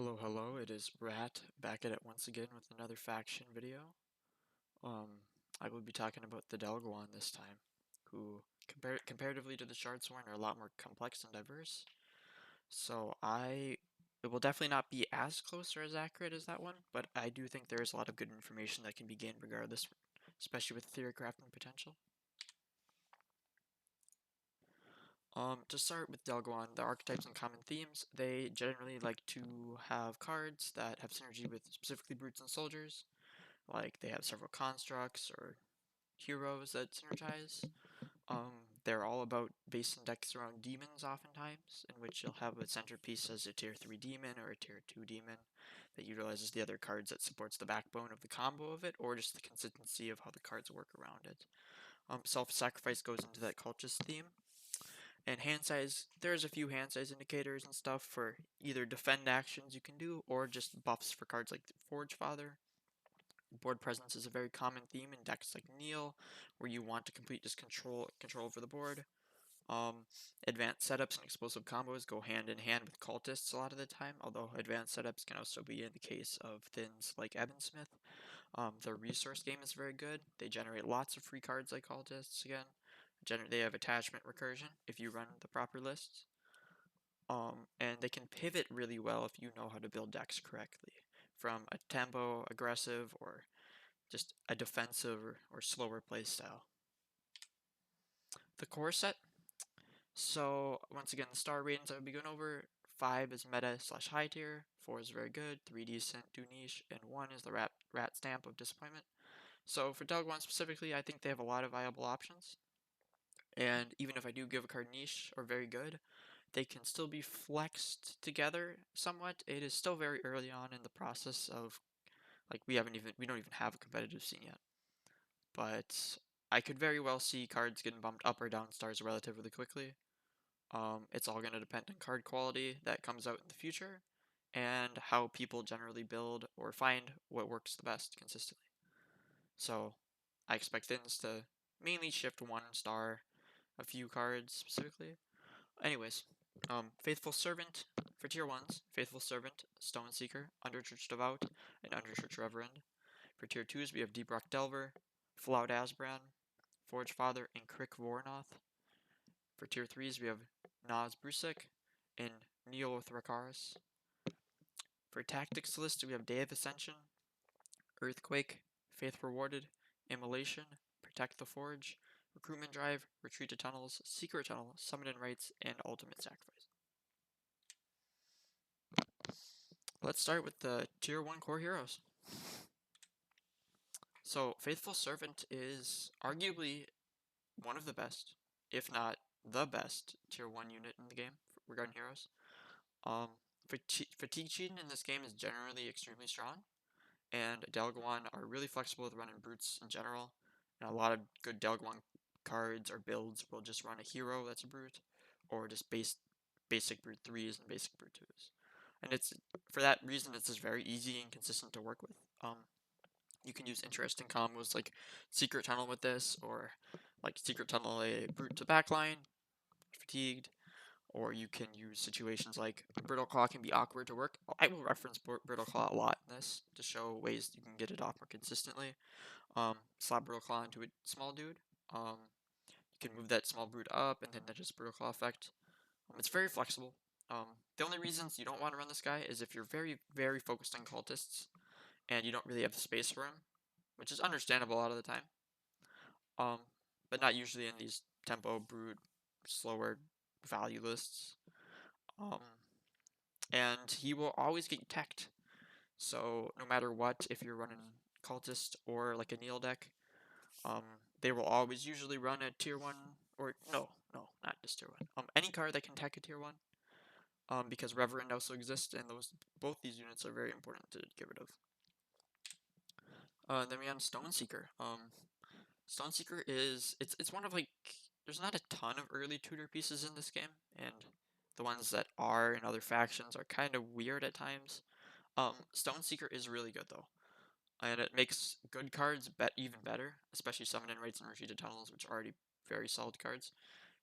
Hello, it is Rat back at it once again with another faction video. I will be talking about the Delguon this time, who comparatively to the Shardsworn are a lot more complex and diverse. It will definitely not be as close or as accurate as that one, but I do think there is a lot of good information that can be gained regardless, especially with theory crafting potential. To start with Delguon, the archetypes and common themes, they generally like to have cards that have synergy with specifically brutes and soldiers. Like they have several constructs or heroes that synergize. They're all about based in decks around demons oftentimes, in which you'll have a centerpiece as a tier 3 demon or a tier 2 demon that utilizes the other cards that supports the backbone of the combo of it, or just the consistency of how the cards work around it. Self-sacrifice goes into that cultist theme. And hand size, there's a few hand size indicators and stuff for either defend actions you can do, or just buffs for cards like Forge Father. Board presence is a very common theme in decks like Neil, where you want to complete just control over the board. Advanced setups and explosive combos go hand in hand with cultists a lot of the time, although advanced setups can also be in the case of things like Evansmith. Their resource game is very good. They generate lots of free cards like cultists again. They have attachment recursion if you run the proper lists. And they can pivot really well if you know how to build decks correctly. From a tempo, aggressive, or just a defensive or slower playstyle. The core set. So once again, the star ratings I would be going over. 5 is meta / high tier, 4 is very good, 3 decent, 2 niche, and 1 is the rat stamp of disappointment. So for Delguon specifically, I think they have a lot of viable options. And even if I do give a card niche or very good, they can still be flexed together somewhat. It is still very early on in the process of like we don't even have a competitive scene yet. But I could very well see cards getting bumped up or down stars relatively quickly. It's all going to depend on card quality that comes out in the future and how people generally build or find what works the best consistently. So I expect things to mainly shift 1 star, a few cards specifically. Anyways, Faithful Servant for tier 1s, Faithful Servant, Stone Seeker, Underchurch Devout, and Underchurch Reverend. For tier 2s, we have Deep Rock Delver, Flout Asbran, Forge Father, and Crick Vornoth. For tier 3s, we have Naz Brusik and Neothracaris. For tactics list, we have Day of Ascension, Earthquake, Faith Rewarded, Immolation, Protect the Forge, Recruitment Drive, Retreat to Tunnels, Secret Tunnel, Summon and Rites, and Ultimate Sacrifice. Let's start with the tier 1 core heroes. So, Faithful Servant is arguably one of the best, if not the best, tier 1 unit in the game regarding heroes. Fatigue cheating in this game is generally extremely strong, and Delguon are really flexible with running brutes in general. And a lot of good Delguon cards or builds will just run a hero that's a brute, or just basic brute 3s and basic brute 2s. And it's for that reason it's just very easy and consistent to work with. You can use interesting combos like Secret Tunnel with this, or like Secret Tunnel a brute to backline, fatigued, or you can use situations like Brittle Claw can be awkward to work. I will reference Brittle Claw a lot in this to show ways you can get it off more consistently. Slap Brittle Claw into a small dude. You can move that small brute up and then that just Brittle Claw effect. It's very flexible. The only reasons you don't want to run this guy is if you're very focused on cultists and you don't really have the space for him, which is understandable a lot of the time. But not usually in these tempo, brute, slower value lists. And he will always get you teched. So no matter what, if you're running cultist or like a Neil deck, they will always usually run a tier 1, or no, not just tier 1. Any card that can tech a tier 1. Because Reverend also exists, and both these units are very important to get rid of. Then we have Stone Seeker. Stone Seeker it's one of like there's not a ton of early tutor pieces in this game, and the ones that are in other factions are kind of weird at times. Stone Seeker is really good though, and it makes good cards even better, especially Summon and Rites and Retreat to Tunnels, which are already very solid cards.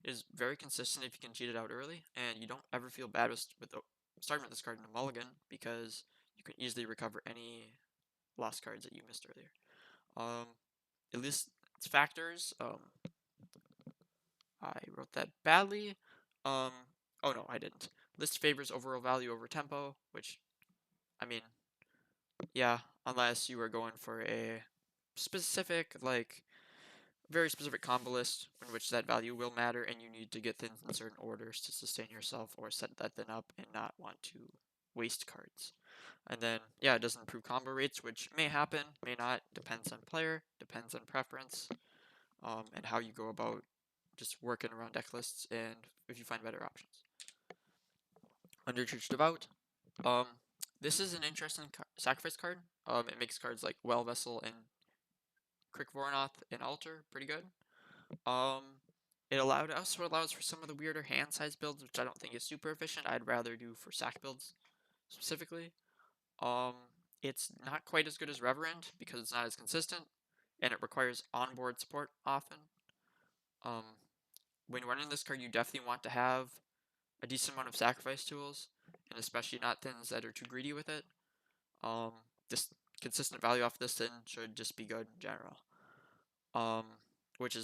It is very consistent if you can cheat it out early, and you don't ever feel bad with starting with this card in a mulligan because you can easily recover any lost cards that you missed earlier. It lists its factors. I wrote that badly. Um, oh no, I didn't. List favors overall value over tempo, which, I mean, yeah, unless you were going for a specific, like, very specific combo list in which that value will matter and you need to get things in certain orders to sustain yourself or set that then up and not want to waste cards. And then, yeah, it doesn't improve combo rates, which may happen, may not, depends on player, depends on preference, and how you go about just working around deck lists and if you find better options. Under Church Devout, um, this is an interesting sacrifice card. It makes cards like Well Vessel and Crick Vornoth and Altar pretty good. Um, it also allows for some of the weirder hand size builds, which I don't think is super efficient. I'd rather do for sack builds specifically. Um, it's not quite as good as Reverend because it's not as consistent, and it requires onboard support often. Um, when running this card, you definitely want to have a decent amount of sacrifice tools, and especially not things that are too greedy with it. Um, just consistent value off this thing should just be good in general. Um,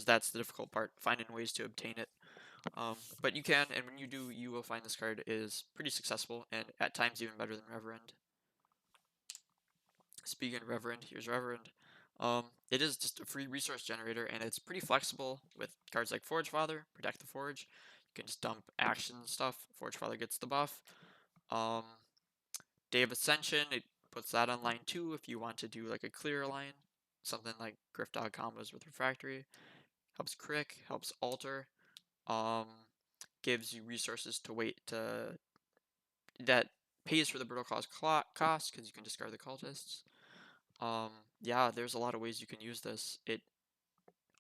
that's the difficult part, finding ways to obtain it. But you can, and when you do, you will find this card is pretty successful, and at times even better than Reverend. Speaking of Reverend, here's Reverend. It is just a free resource generator, and it's pretty flexible with cards like Forge Father, Protect the Forge. You can just dump action stuff. Forge Father gets the buff. Um, Day of Ascension, it puts that on line 2 if you want to do like a clear line. Something like Griff Dog combos with Refractory. Helps Crick, helps Alter. Um, gives you resources to wait to that pays for the Brittle Claw's cost because you can discard the cultists. Yeah, there's a lot of ways you can use this. It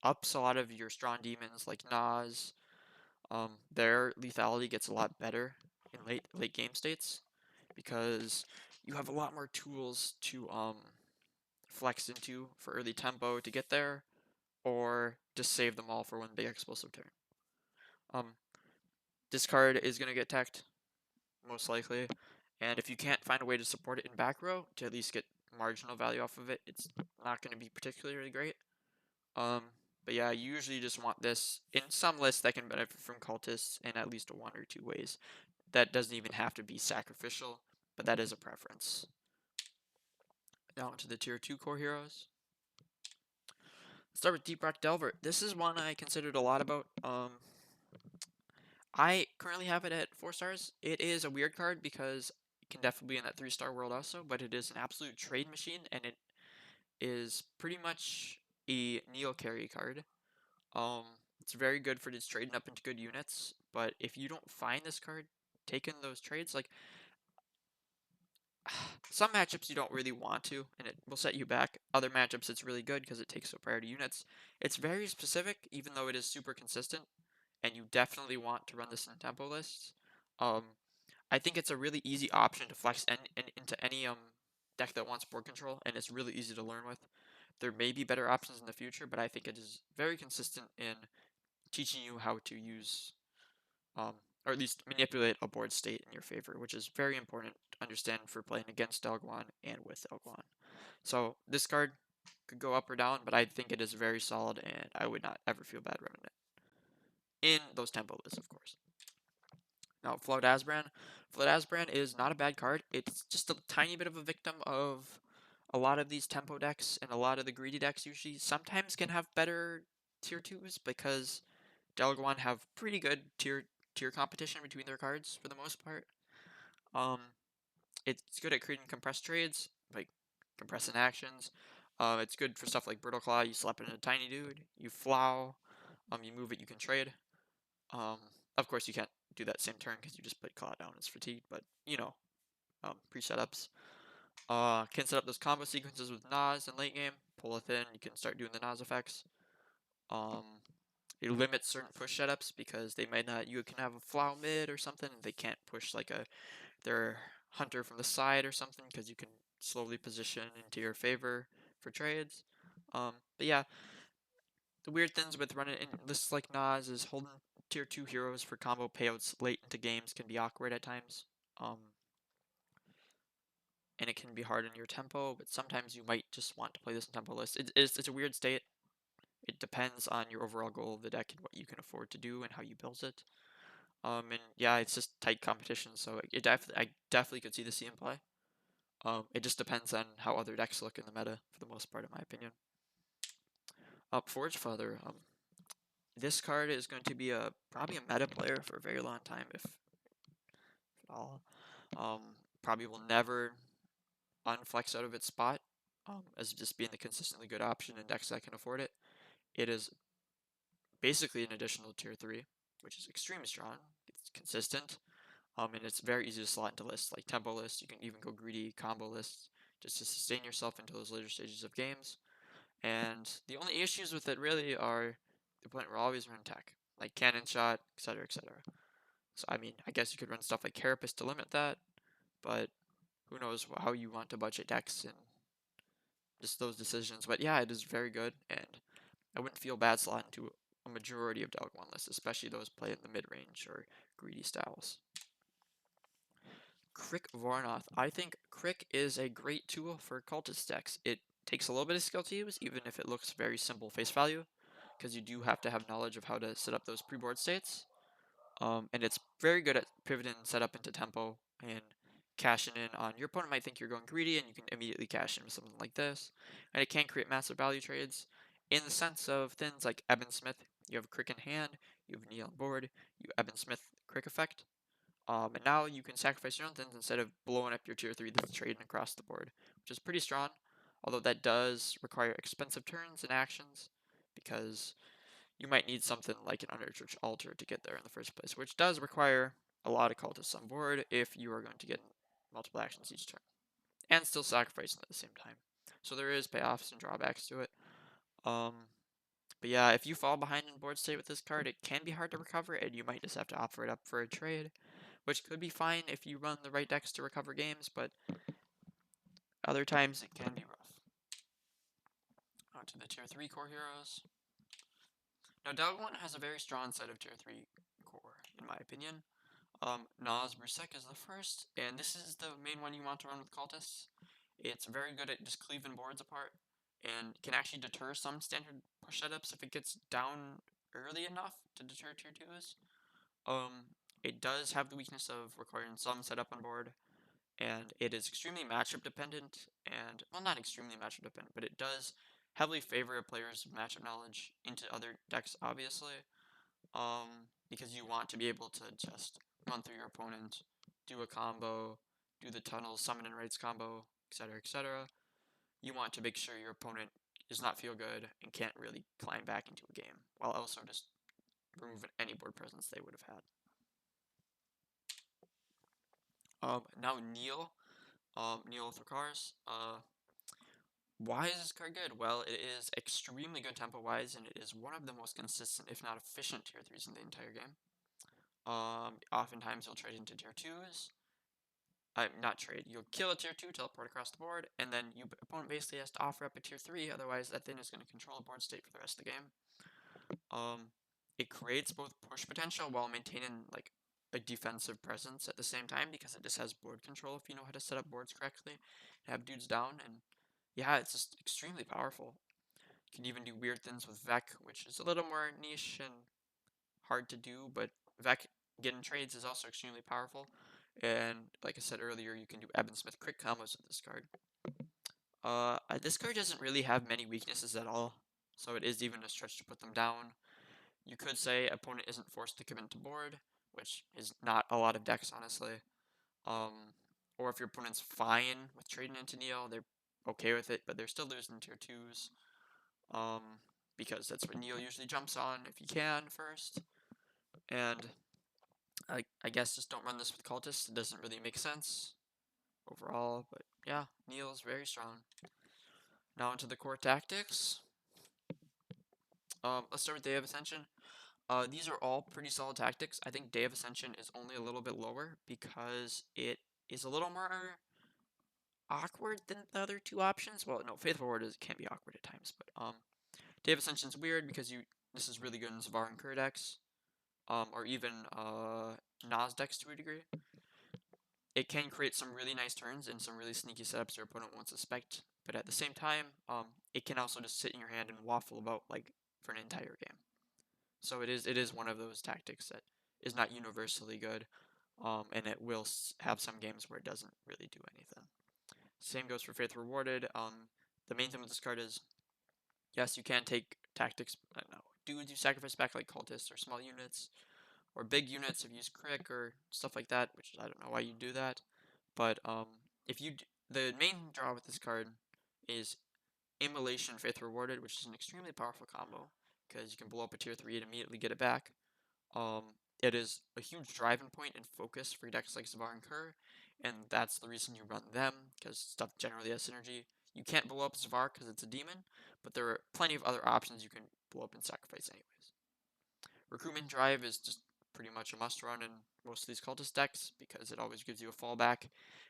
ups a lot of your strong demons like Nas. Their lethality gets a lot better in late game states because you have a lot more tools to flex into for early tempo to get there, or just save them all for one big explosive turn. Um, this card is gonna get teched most likely, and if you can't find a way to support it in back row to at least get marginal value off of it, it's not going to be particularly great. Um, but yeah, you usually just want this in some lists that can benefit from cultists in at least one or two ways. That doesn't even have to be sacrificial, but that is a preference. Now to the tier 2 core heroes. Start with Deep Rock Delver. This is one I considered a lot about. I currently have it at 4 stars. It is a weird card because it can definitely be in that 3-star world also, but it is an absolute trade machine and it is pretty much a Neo carry card. Um, it's very good for just trading up into good units, but if you don't find this card, taking those trades, like some matchups you don't really want to, and it will set you back. Other matchups it's really good because it takes up priority units. It's very specific, even though it is super consistent, and you definitely want to run this in tempo lists. Um, I think it's a really easy option to flex into any deck that wants board control, and it's really easy to learn with. There may be better options in the future, but I think it is very consistent in teaching you how to use, um, or at least manipulate a board state in your favor, which is very important to understand for playing against Delguon and with Delguon. So this card could go up or down, but I think it is very solid, and I would not ever feel bad running it. In those tempo lists, of course. Now, Float Asbran. Float Asbran is not a bad card. It's just a tiny bit of a victim of a lot of these tempo decks, and a lot of the greedy decks usually sometimes can have better tier 2s because Delguon have pretty good tier competition between their cards for the most part. Um, it's good at creating compressed trades, like compressing actions. It's good for stuff like Brittle Claw. You slap it in a tiny dude. You flow. You move it. You can trade. Um, of course, you can't do that same turn because you just put Claw down. It's fatigued, but you know, pre-setups. Can set up those combo sequences with Nas in late game. Pull it in. You can start doing the Nas effects. Um, it limits certain push setups because they might not. You can have a flow mid or something. They can't push like their hunter from the side or something because you can slowly position into your favor for trades. But yeah, the weird things with running in lists like Nas is holding tier 2 heroes for combo payouts late into games can be awkward at times. Um, and it can be hard in your tempo, but sometimes you might just want to play this in tempo list. It's a weird state. It depends on your overall goal of the deck and what you can afford to do and how you build it. And yeah, it's just tight competition, so I definitely could see the C in play. It just depends on how other decks look in the meta for the most part, in my opinion. Forge Father. This card is going to be probably a meta player for a very long time, if at all. Probably will never unflex out of its spot, as just being the consistently good option in decks that can afford it. It is basically an additional tier 3, which is extremely strong. It's consistent, and it's very easy to slot into lists like tempo lists. You can even go greedy combo lists just to sustain yourself into those later stages of games. And the only issues with it really are the opponent will always run tech, like cannon shot, etc., etc. So I mean, I guess you could run stuff like Carapace to limit that, but who knows how you want to budget decks and just those decisions. But yeah, it is very good, and I wouldn't feel bad slotting into a majority of Delguon lists, especially those played in the mid-range or greedy styles. Crick Varnoth. I think Crick is a great tool for cultist decks. It takes a little bit of skill to use, even if it looks very simple face value, because you do have to have knowledge of how to set up those pre-board states. And it's very good at pivoting setup into tempo and cashing in on your opponent might think you're going greedy and you can immediately cash in with something like this. And it can create massive value trades in the sense of things like Eben Smith. You have Crick in hand, you have Neil on board, you Eben Smith Crick effect. And now you can sacrifice your own things instead of blowing up your tier 3 that's trading across the board, which is pretty strong. Although that does require expensive turns and actions because you might need something like an Underchurch Altar to get there in the first place, which does require a lot of cultists on board if you are going to get multiple actions each turn, and still sacrificing at the same time. So there is payoffs and drawbacks to it. But yeah, if you fall behind in board state with this card, it can be hard to recover, and you might just have to offer it up for a trade, which could be fine if you run the right decks to recover games, but other times it can be rough. On to the tier 3 core heroes. Now, Delguon has a very strong set of tier 3 core, in my opinion. Nas Brusek is the first, and this is the main one you want to run with cultists. It's very good at just cleaving boards apart, and can actually deter some standard push setups if it gets down early enough to deter tier 2s. It does have the weakness of requiring some setup on board, and it is extremely matchup dependent, and, well, not extremely matchup dependent, but it does heavily favor a player's matchup knowledge into other decks, obviously. Because you want to be able to just run through your opponent, do a combo, do the tunnel, summon and rights combo, etc., etc. You want to make sure your opponent does not feel good and can't really climb back into a game, while also just removing any board presence they would have had. Now Neil, Neil Thrakars. Why is this card good? Well, it is extremely good tempo-wise, and it is one of the most consistent, if not efficient, tier 3s in the entire game. Oftentimes you'll trade into tier 2s. Not trade. You'll kill a tier 2, teleport across the board, and then your opponent basically has to offer up a tier 3, otherwise that thing is going to control the board state for the rest of the game. It creates both push potential while maintaining like a defensive presence at the same time because it just has board control if you know how to set up boards correctly and have dudes down, and yeah, it's just extremely powerful. You can even do weird things with Vec, which is a little more niche and hard to do, but Vec getting trades is also extremely powerful. And like I said earlier, you can do Eben Smith Crick combos with this card. This card doesn't really have many weaknesses at all, so it is even a stretch to put them down. You could say opponent isn't forced to commit to board, which is not a lot of decks, honestly. Or if your opponent's fine with trading into Neil, they're okay with it, but they're still losing tier 2s. Because that's what Neil usually jumps on if he can first. And I guess just don't run this with cultists. It doesn't really make sense overall, but yeah, Neil's very strong. Now into the core tactics. Let's start with Day of Ascension. These are all pretty solid tactics. I think Day of Ascension is only a little bit lower because it is a little more awkward than the other two options. Well, no, Faithful Ward can be awkward at times, but Day of Ascension's weird because this is really good in Zavar and Kur decks, or even Nas decks to a degree. it can create some really nice turns and some really sneaky setups your opponent won't suspect. But at the same time, it can also just sit in your hand and waffle about like for an entire game. So it is one of those tactics that is not universally good, and it will have some games where it doesn't really do anything. Same goes for Faith Rewarded. The main thing with this card is, yes, you can take tactics. I don't know, do sacrifice back like cultists or small units or big units if you use crick or stuff like that, which I don't know why you do that. But if you the main draw with this card is Immolation Faith Rewarded, which is an extremely powerful combo because you can blow up a tier 3 and immediately get it back. Um, it is a huge driving point and focus for decks like Zavar and Kerr, and that's the reason you run them, because stuff generally has synergy. You can't blow up Zavar because it's a demon, but there are plenty of other options you can blow up and sacrifice anyways. Recruitment Drive is just pretty much a must run in most of these cultist decks because it always gives you a fallback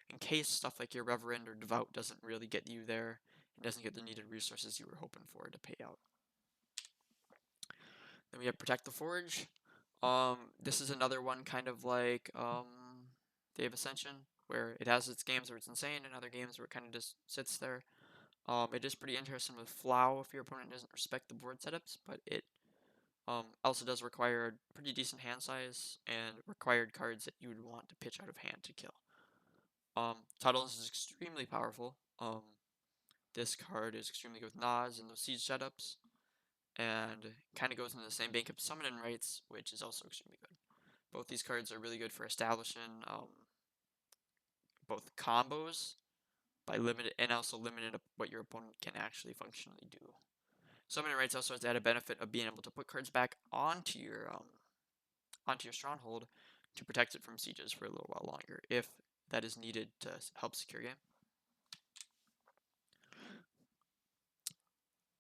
in case stuff like your Reverend or Devout doesn't really get you there and doesn't get the needed resources you were hoping for to pay out. Then we have Protect the Forge. This is another one kind of like Day of Ascension, where it has its games where it's insane and other games where it kind of just sits there. It is pretty interesting with Flow if your opponent doesn't respect the board setups, but it also does require a pretty decent hand size and required cards that you would want to pitch out of hand to kill. Tuttles is extremely powerful. This card is extremely good with Nas and those siege setups, and kind of goes into the same bank of Summon and Rites, which is also extremely good. Both these cards are really good for establishing both combos by limited and also limited what your opponent can actually functionally do. Summon and Rites also has the added benefit of being able to put cards back onto your stronghold to protect it from sieges for a little while longer if that is needed to help secure game.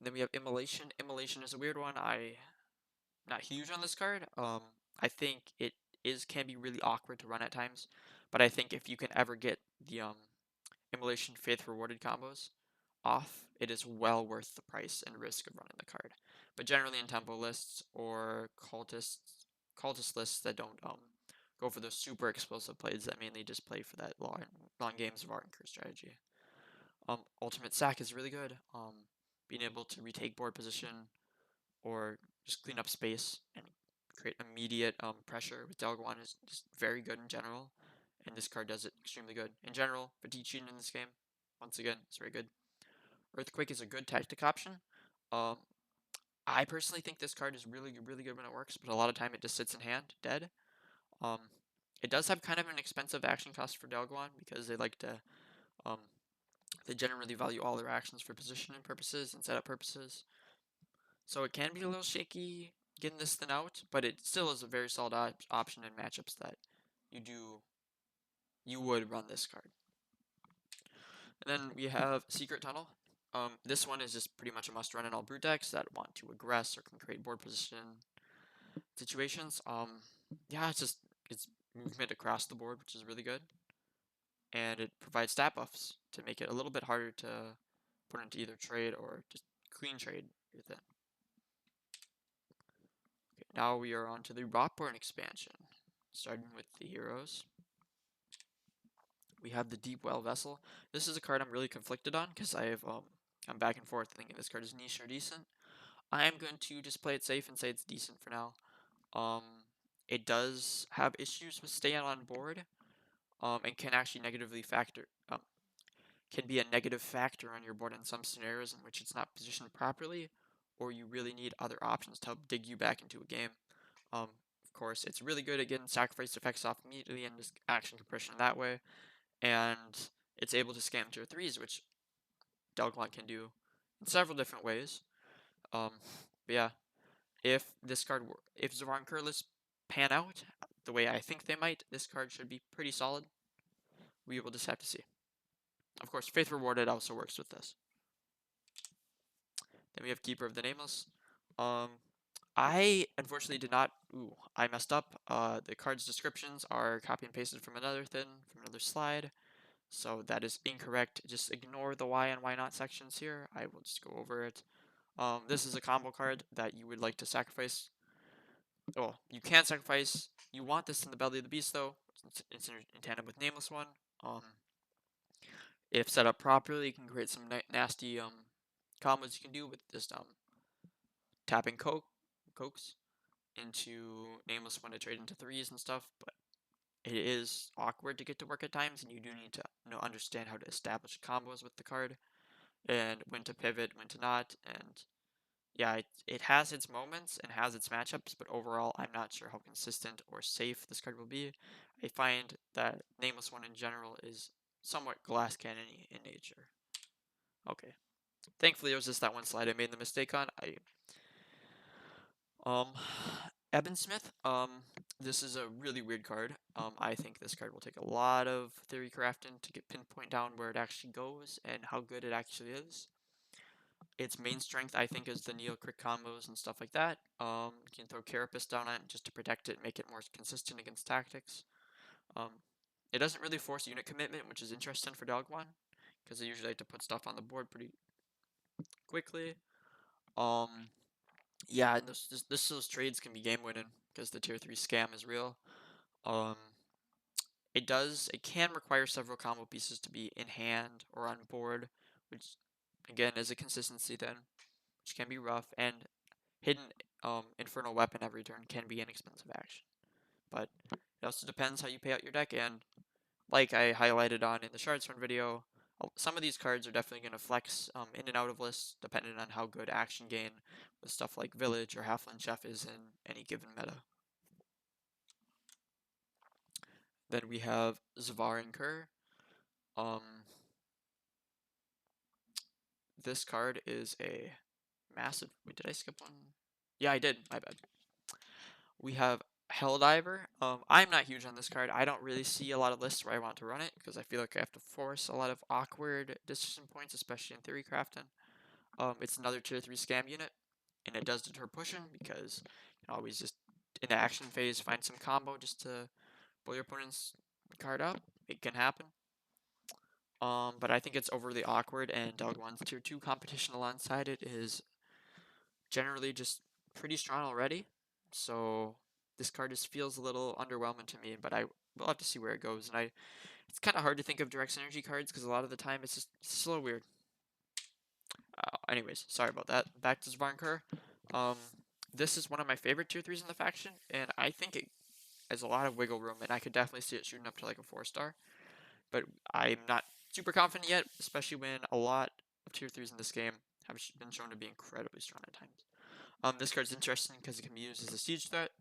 Then we have Immolation. Immolation is a weird one. I'm not huge on this card. I think it can be really awkward to run at times, but I think if you can ever get the Immolation Faith Rewarded combos off, it is well worth the price and risk of running the card. But generally in tempo lists or cultist lists that don't go for those super explosive plays that mainly just play for that long games of art and curse strategy. Ultimate Sack is really good. Being able to retake board position or just clean up space and create immediate pressure with Delguon is just very good in general, and this card does it extremely good. In general, fatigue cheating in this game, once again, it's very good. Earthquake is a good tactic option. Um, I personally think this card is really, really good when it works, but a lot of time it just sits in hand, dead. Um, it does have kind of an expensive action cost for Delguon because they like to, um, they generally value all their actions for positioning purposes and setup purposes. So it can be a little shaky getting this thing out, but it still is a very solid option in matchups that you would run this card. And then we have Secret Tunnel. This one is just pretty much a must run in all brute decks that want to aggress or can create board position situations. Yeah, it's movement across the board, which is really good, and it provides stat buffs to make it a little bit harder to put into either trade or just clean trade with it. Okay, now we are on to the Rotborn Expansion, starting with the heroes. We have the Deep Well Vessel. This is a card I'm really conflicted on because I'm back and forth thinking this card is niche or decent. I am going to just play it safe and say it's decent for now. Um, it does have issues with staying on board, and can actually can be a negative factor on your board in some scenarios in which it's not positioned properly, or you really need other options to help dig you back into a game. Of course, it's really good at getting sacrifice effects off immediately and just action compression that way, and it's able to scam tier 3s, which Delguon can do in several different ways. But yeah, if Zavar and Kurlis pan out the way I think they might, this card should be pretty solid. We will just have to see. Of course, Faith Rewarded also works with this. Then we have Keeper of the Nameless. I unfortunately did not. Ooh, I messed up. The card's descriptions are copy and pasted from another slide, so that is incorrect. Just ignore the why and why not sections here. I will just go over it. This is a combo card that you would like to sacrifice. Oh, you can sacrifice. You want this in the Belly of the Beast though, It's in tandem with Nameless One. If set up properly, you can create some nasty combos you can do with just tapping cokes into Nameless One to trade into threes and stuff. But it is awkward to get to work at times, and you do need to understand how to establish combos with the card and when to pivot, when to not, and yeah, it has its moments and has its matchups, but overall, I'm not sure how consistent or safe this card will be. I find that Nameless One in general is somewhat glass cannon in nature. Okay. Thankfully, it was just that one slide I made the mistake on. Um, Eben Smith. This is a really weird card. I think this card will take a lot of theory crafting to get pinpoint down where it actually goes and how good it actually is. Its main strength, I think, is the Neo Crit combos and stuff like that. You can throw Carapace down on it just to protect it, make it more consistent against tactics. Um, it doesn't really force unit commitment, which is interesting for Delguon, because they usually like to put stuff on the board pretty quickly. Yeah, and those trades can be game winning because the tier 3 scam is real. Um, it can require several combo pieces to be in hand or on board, which again is a consistency then, which can be rough. And hidden infernal weapon every turn can be an expensive action. But it also depends how you pay out your deck, and like I highlighted on in the Shardsworn video, some of these cards are definitely going to flex in and out of lists depending on how good action gain with stuff like Village or Halfling Chef is in any given meta. Then we have Zavarin Kerr. Um, this card is a massive. Wait, did I skip one? Yeah, I did. My bad. We have Helldiver. I'm not huge on this card. I don't really see a lot of lists where I want to run it because I feel like I have to force a lot of awkward decision points, especially in theory crafting. It's another tier 3 scam unit, and it does deter pushing because you can always just in the action phase find some combo just to blow your opponent's card up. It can happen. But I think it's overly awkward, and Delguon's tier 2 competition alongside it is generally just pretty strong already. So this card just feels a little underwhelming to me, but I will have to see where it goes. And it's kind of hard to think of direct synergy cards because a lot of the time it's just a little weird. Anyways, sorry about that. Back to Zvarnkur. Um, this is one of my favorite tier 3s in the faction, and I think it has a lot of wiggle room, and I could definitely see it shooting up to like a 4-star. But I'm not super confident yet, especially when a lot of tier 3s in this game have been shown to be incredibly strong at times. This card's interesting because it can be used as a siege threat.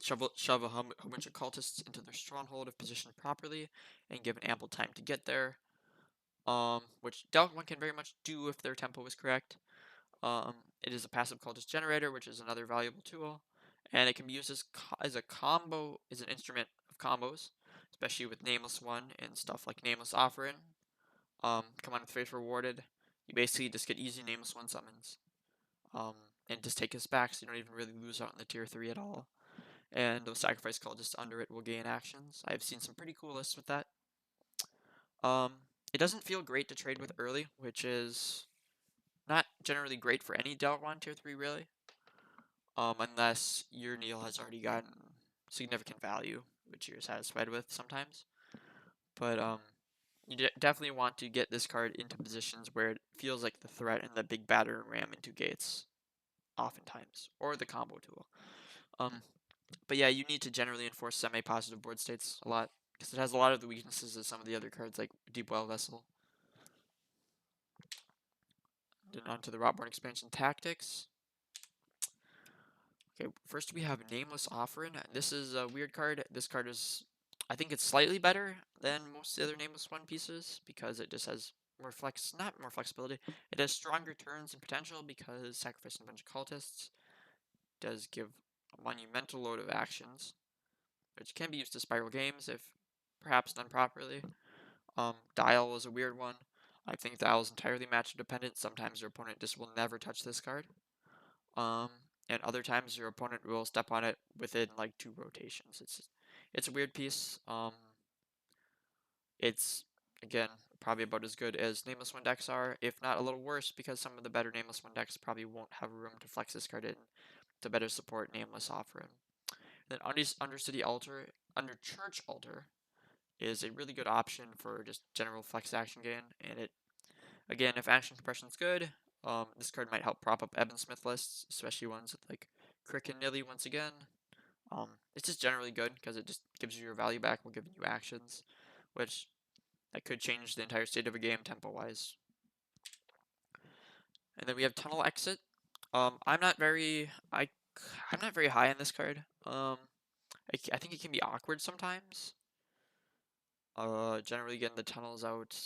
Shove a whole bunch of cultists into their stronghold if positioned properly and given ample time to get there. Which Delguon can very much do if their tempo is correct. It is a passive cultist generator, which is another valuable tool, and it can be used as a combo, as an instrument of combos, especially with Nameless One and stuff like Nameless Offering. Come on with Faith Rewarded. You basically just get easy Nameless One summons, and just take his back, so you don't even really lose out in the tier 3 at all. And those sacrifice cultists under it will gain actions. I've seen some pretty cool lists with that. Um, it doesn't feel great to trade with early, which is not generally great for any Delguon tier 3 really. Unless your Neil has already gotten significant value, which you're satisfied with sometimes. But you definitely want to get this card into positions where it feels like the threat and the big batter ram into gates, oftentimes, or the combo tool. But yeah, you need to generally enforce semi-positive board states a lot because it has a lot of the weaknesses of some of the other cards like Deep Well Vessel. Then on to the Rotborn Expansion tactics. Okay, first we have Nameless Offering. This is a weird card. This card is, I think it's slightly better than most of the other Nameless One pieces because it just has not more flexibility. It has stronger turns and potential because sacrificing a bunch of cultists does give a monumental load of actions, which can be used to spiral games if perhaps done properly. Dial is a weird one. I think Dial is entirely matchup dependent. Sometimes your opponent just will never touch this card. Um, and other times your opponent will step on it within like 2 rotations. It's a weird piece. It's again probably about as good as Nameless One decks are, if not a little worse, because some of the better Nameless One decks probably won't have room to flex this card in to better support Nameless Offering. Then Undercity Altar, Under Church Altar is a really good option for just general flex action gain, and it again, if action compression is good, this card might help prop up Eben Smith lists, especially ones with like Crick and Nilly once again. It's just generally good because it just gives you your value back while giving you actions, which that could change the entire state of a game tempo-wise. And then we have Tunnel Exit. I'm not very I'm not very high on this card. I think it can be awkward sometimes. Generally getting the tunnels out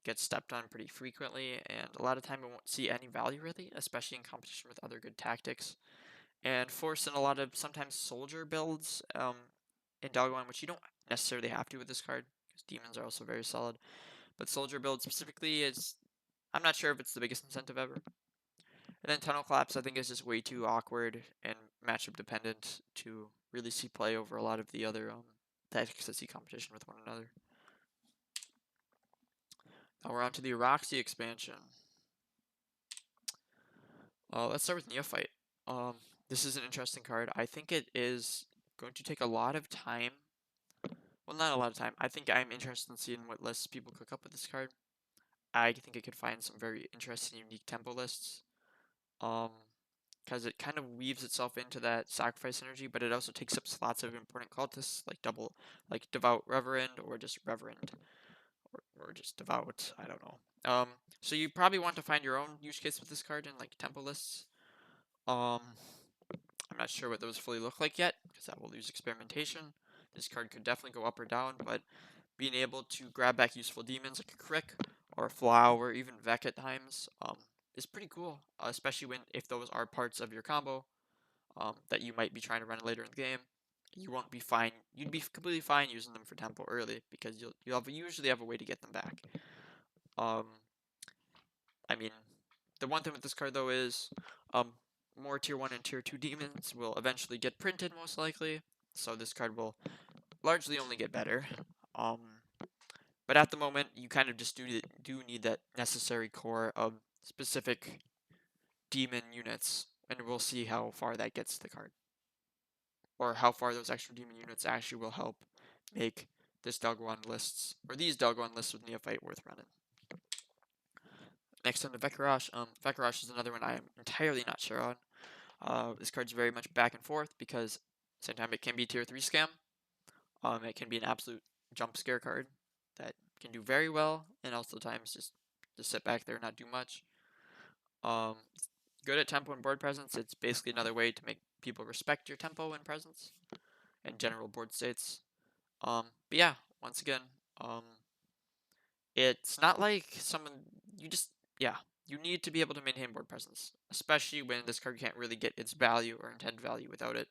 gets stepped on pretty frequently, and a lot of time we won't see any value really, especially in competition with other good tactics. And force in a lot of sometimes soldier builds in Delguon, which you don't necessarily have to with this card, because demons are also very solid. But soldier build specifically is, I'm not sure if it's the biggest incentive ever. And then Tunnel Collapse I think is just way too awkward and matchup dependent to really see play over a lot of the other tactics that see competition with one another. Now we're on to the Auroxi Expansion. Let's start with Neophyte. This is an interesting card. I think it is going to take a lot of time. Well, not a lot of time. I think I'm interested in seeing what lists people cook up with this card. I think it could find some very interesting, unique tempo lists. Because it kind of weaves itself into that sacrifice energy, but it also takes up slots of important cultists, like Devout Reverend, or just Reverend, or just Devout, I don't know. So you probably want to find your own use case with this card in, like, tempo lists. I'm not sure what those fully look like yet, because that will lose experimentation. This card could definitely go up or down, but being able to grab back useful demons like a Crick, or a Flow, or even Vec at times, is pretty cool, especially if those are parts of your combo that you might be trying to run later in the game. You won't be fine. You'd be completely fine using them for tempo early because you'll usually have a way to get them back. I mean, the one thing with this card though is, more tier 1 and tier 2 demons will eventually get printed most likely, so this card will largely only get better. But at the moment, you kind of just do need that necessary core of specific demon units, and we'll see how far that gets the card, or how far those extra demon units actually will help make these Delguon lists with Neophyte worth running. Next on to Vekarosh. Vekarosh is another one I am entirely not sure on. This card's very much back and forth because sometimes it can be tier 3 scam. It can be an absolute jump scare card that can do very well, and also times just sit back there and not do much. Good at tempo and board presence. It's basically another way to make people respect your tempo and presence and general board states. But yeah, once again, it's not like someone you need to be able to maintain board presence, especially when this card can't really get its value or intended value without it.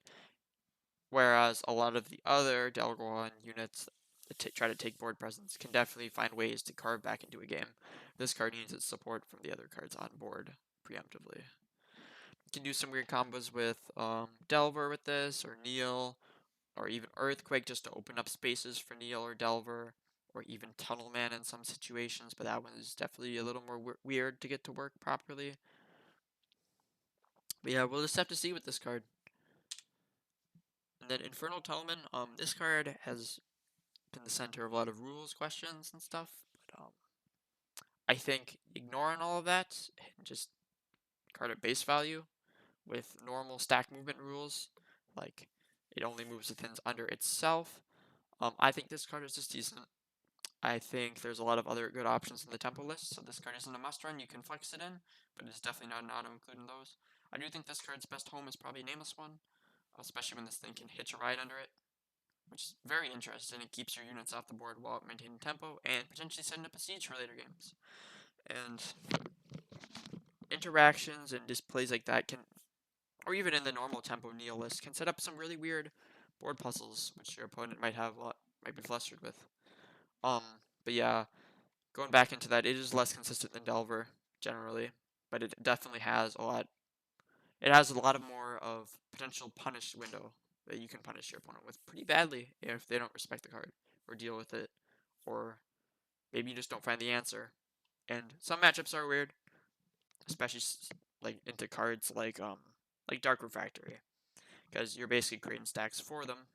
Whereas a lot of the other Delguon units that try to take board presence can definitely find ways to carve back into a game. This card needs its support from the other cards on board preemptively. You can do some weird combos with Delver with this, or Neil, or even Earthquake just to open up spaces for Neil or Delver, or even Tunnel Man in some situations, but that one is definitely a little more weird to get to work properly. But yeah, we'll just have to see with this card. And then Infernal Tunnelman, this card has been the center of a lot of rules questions and stuff, but I think ignoring all of that and just card at base value with normal stack movement rules, like it only moves the things under itself, I think this card is just decent. I think there's a lot of other good options in the tempo list, so this card isn't a must run. You can flex it in, but it's definitely not an auto include in those. I do think this card's best home is probably Nameless One, especially when this thing can hitch a ride under it, which is very interesting. It keeps your units off the board while maintaining tempo and potentially setting up a siege for later games. And interactions and displays like that can, or even in the normal tempo Neo list, can set up some really weird board puzzles, which your opponent might be flustered with. But yeah, going back into that, it is less consistent than Delver generally, but it definitely has a lot. It has a lot of more of potential punish window that you can punish your opponent with pretty badly if they don't respect the card or deal with it, or maybe you just don't find the answer. And some matchups are weird, especially like into cards like Dark Refractory. because you're basically creating stacks for them,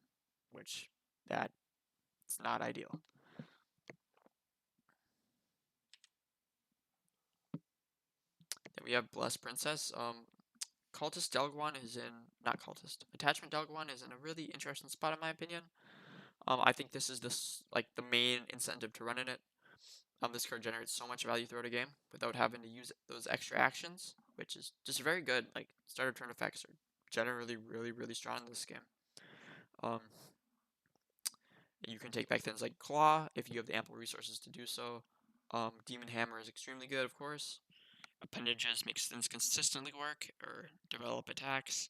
which that's not ideal. Then we have Blessed Princess. Cultist Delguon is in, not Cultist, Attachment Delguon is in a really interesting spot in my opinion. I think this is like the main incentive to run in it. This card generates so much value throughout a game without having to use those extra actions, which is just very good. Like start of turn effects are generally really strong in this game. Um, you can take back things like Claw if you have the ample resources to do so. Demon Hammer is extremely good, of course. Appendages makes things consistently work or develop attacks.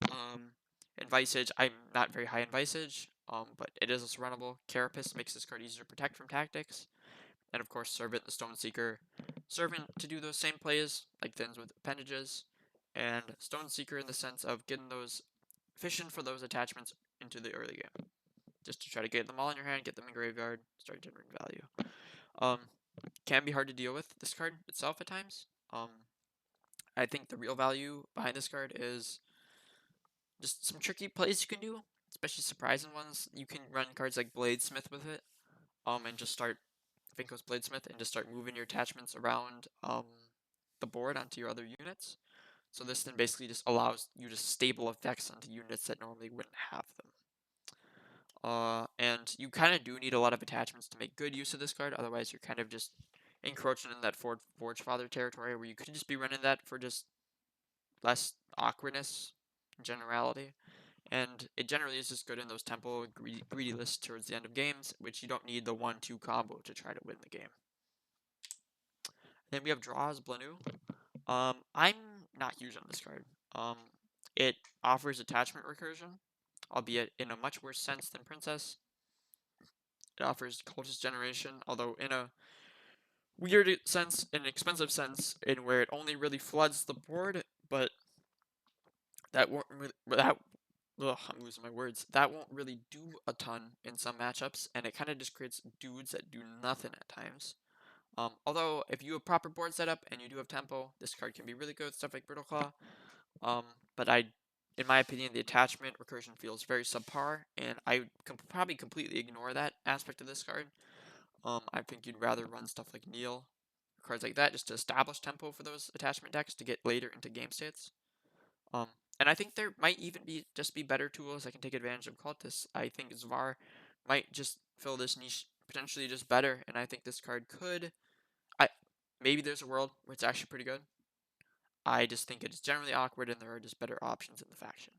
And Visage, I'm not very high in Visage, but it is also runnable. Carapace makes this card easier to protect from tactics. And of course, Servant, the Stone Seeker. Servant to do those same plays, like things with appendages, and Stone Seeker in the sense of getting those, fishing for those attachments into the early game. Just to try to get them all in your hand, get them in graveyard, start generating value. Can be hard to deal with, this card itself at times. I think the real value behind this card is just some tricky plays you can do, especially surprising ones. You can run cards like Bladesmith with it, and just start Finko's Bladesmith and just start moving your attachments around the board onto your other units. So this then basically just allows you to stable effects onto units that normally wouldn't have them. And you kind of do need a lot of attachments to make good use of this card, otherwise you're kind of just encroaching in that Forge Father territory where you could just be running that for just less awkwardness in generality. And it generally is just good in those tempo greedy lists towards the end of games, which you don't need the 1-2 combo to try to win the game. Then we have Draws Blanu. I'm not huge on this card. It offers attachment recursion, albeit in a much worse sense than Princess. It offers Cultist Generation, although in a weird sense, in an expensive sense, in where it only really floods the board, but that won't really, I'm losing my words. That won't really do a ton in some matchups, and it kind of just creates dudes that do nothing at times. Although, if you have proper board setup and you do have tempo, this card can be really good with stuff like Brittle Claw. But in my opinion, the attachment recursion feels very subpar, and I probably completely ignore that aspect of this card. I think you'd rather run stuff like Kneel, cards like that, just to establish tempo for those attachment decks to get later into game states. Um, and I think there might even be better tools that can take advantage of Cultists. I think Zvar might just fill this niche potentially just better, and I think this card could. Maybe there's a world where it's actually pretty good. I just think it's generally awkward, and there are just better options in the faction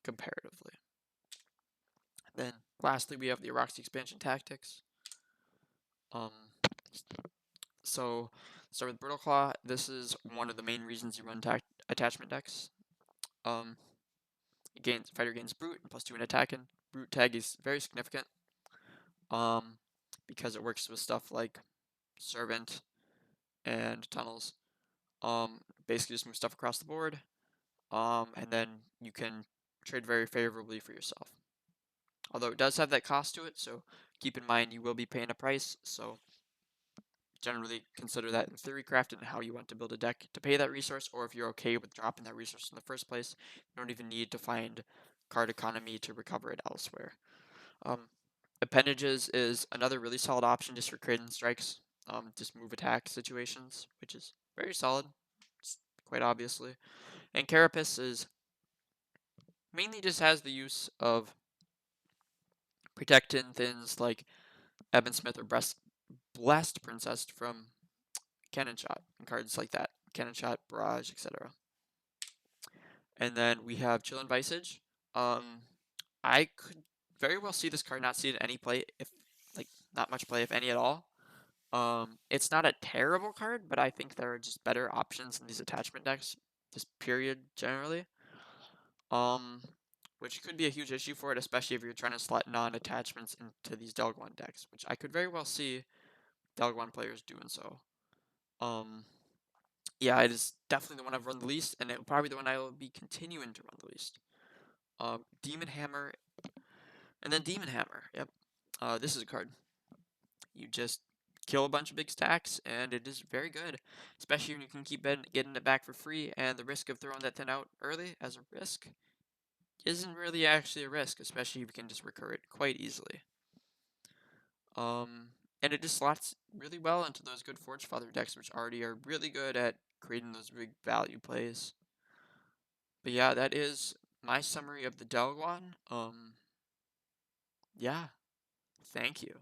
comparatively. Then lastly, we have the Auroxi Expansion tactics. So start with Brittle Claw. This is one of the main reasons you run attachment decks. Um, fighter gains Brute and +2 in attacking. Brute tag is very significant. Because it works with stuff like Servant and Tunnels. Basically just move stuff across the board. And then you can trade very favorably for yourself. Although it does have that cost to it, so keep in mind you will be paying a price. So generally consider that in theory craft and how you want to build a deck to pay that resource, or if you're okay with dropping that resource in the first place, you don't even need to find card economy to recover it elsewhere. Appendages is another really solid option just for creating strikes, just move attack situations, which is very solid, quite obviously. And Carapace is mainly just has the use of protecting things like Eben Smith or Blessed Princess from Cannon Shot and cards like that. Cannon Shot, Barrage, etc. And then we have Chill and Visage. I could very well see this card not seeing any play, if like not much play, if any at all. It's not a terrible card, but I think there are just better options in these attachment decks, just period generally. Which could be a huge issue for it, especially if you're trying to slot non-attachments into these Delguon decks, which I could very well see Delguon players doing so. Yeah, it is definitely the one I've run the least, and it will probably be the one I will be continuing to run the least. Demon Hammer, and then Demon Hammer. Yep. This is a card. You just kill a bunch of big stacks, and it is very good, especially when you can keep getting it back for free, and the risk of throwing that thing out early as a risk isn't really actually a risk, especially if you can just recur it quite easily. And it just slots really well into those good Forge Father decks, which already are really good at creating those big value plays. But yeah, that is my summary of the Delguon. Yeah, thank you.